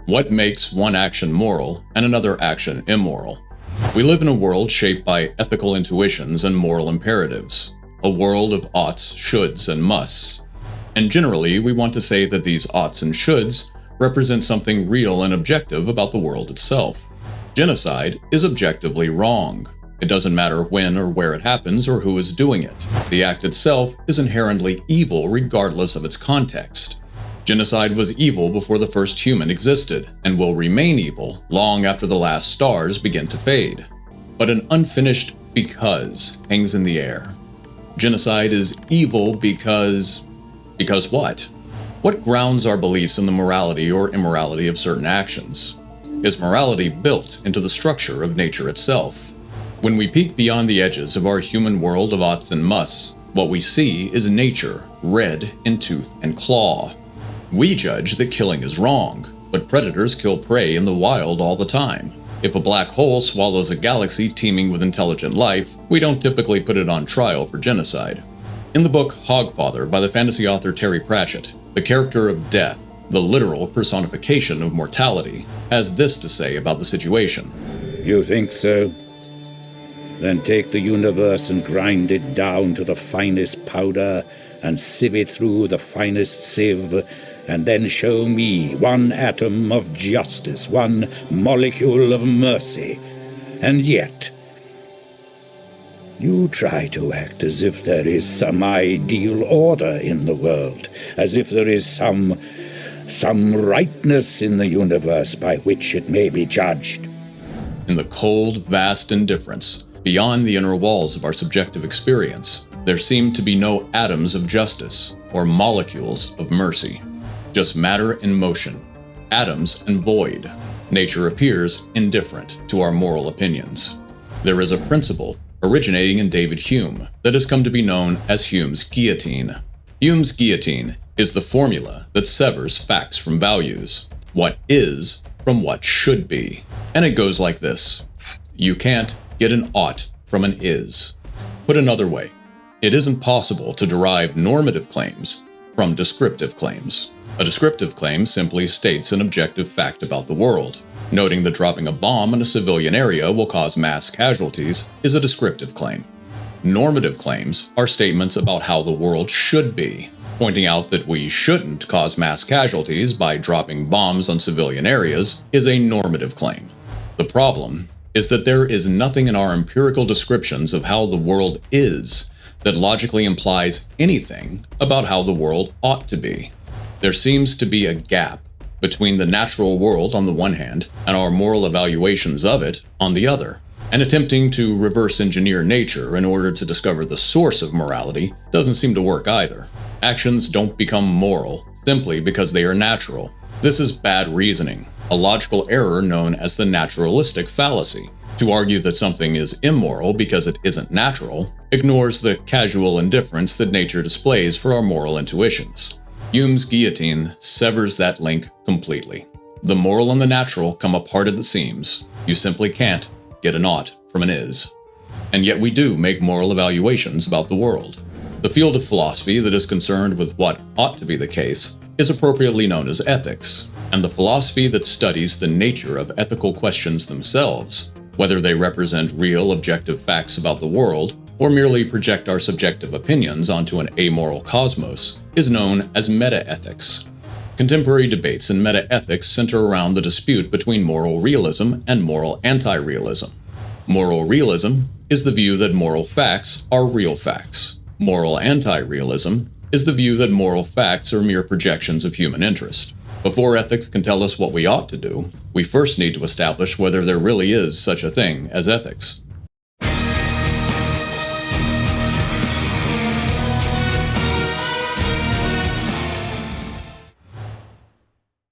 What makes one action moral and another action immoral? We live in a world shaped by ethical intuitions and moral imperatives, a world of oughts, shoulds, and musts. And generally, we want to say that these oughts and shoulds represent something real and objective about the world itself. Genocide is objectively wrong. It doesn't matter when or where it happens or who is doing it. The act itself is inherently evil regardless of its context. Genocide was evil before the first human existed, and will remain evil long after the last stars begin to fade. But an unfinished because hangs in the air. Genocide is evil because what? What grounds our beliefs in the morality or immorality of certain actions? Is morality built into the structure of nature itself? When we peek beyond the edges of our human world of oughts and musts, what we see is nature, red in tooth and claw. We judge that killing is wrong, but predators kill prey in the wild all the time. If a black hole swallows a galaxy teeming with intelligent life, we don't typically put it on trial for genocide. In the book Hogfather by the fantasy author Terry Pratchett, the character of Death, the literal personification of mortality, has this to say about the situation. You think so? Then take the universe and grind it down to the finest powder and sieve it through the finest sieve, and then show me one atom of justice, one molecule of mercy. And yet, you try to act as if there is some ideal order in the world, as if there is some rightness in the universe by which it may be judged. In the cold, vast indifference, beyond the inner walls of our subjective experience, there seem to be no atoms of justice or molecules of mercy. Just matter in motion, atoms and void. Nature appears indifferent to our moral opinions. There is a principle originating in David Hume that has come to be known as Hume's guillotine. Hume's guillotine is the formula that severs facts from values, what is from what should be. And it goes like this. You can't get an ought from an is. Put another way, it isn't possible to derive normative claims from descriptive claims. A descriptive claim simply states an objective fact about the world. Noting that dropping a bomb in a civilian area will cause mass casualties is a descriptive claim. Normative claims are statements about how the world should be. Pointing out that we shouldn't cause mass casualties by dropping bombs on civilian areas is a normative claim. The problem is that there is nothing in our empirical descriptions of how the world is that logically implies anything about how the world ought to be. There seems to be a gap between the natural world on the one hand and our moral evaluations of it on the other. And attempting to reverse engineer nature in order to discover the source of morality doesn't seem to work either. Actions don't become moral simply because they are natural. This is bad reasoning, a logical error known as the Naturalistic Fallacy. To argue that something is immoral because it isn't natural ignores the casual indifference that nature displays for our moral intuitions. Hume's guillotine severs that link completely. The moral and the natural come apart at the seams. You simply can't get an ought from an is. And yet we do make moral evaluations about the world. The field of philosophy that is concerned with what ought to be the case is appropriately known as ethics, and the philosophy that studies the nature of ethical questions themselves, whether they represent real objective facts about the world or merely project our subjective opinions onto an amoral cosmos, is known as metaethics. Contemporary debates in metaethics center around the dispute between moral realism and moral anti-realism. Moral realism is the view that moral facts are real facts. Moral anti-realism is the view that moral facts are mere projections of human interest. Before ethics can tell us what we ought to do, we first need to establish whether there really is such a thing as ethics.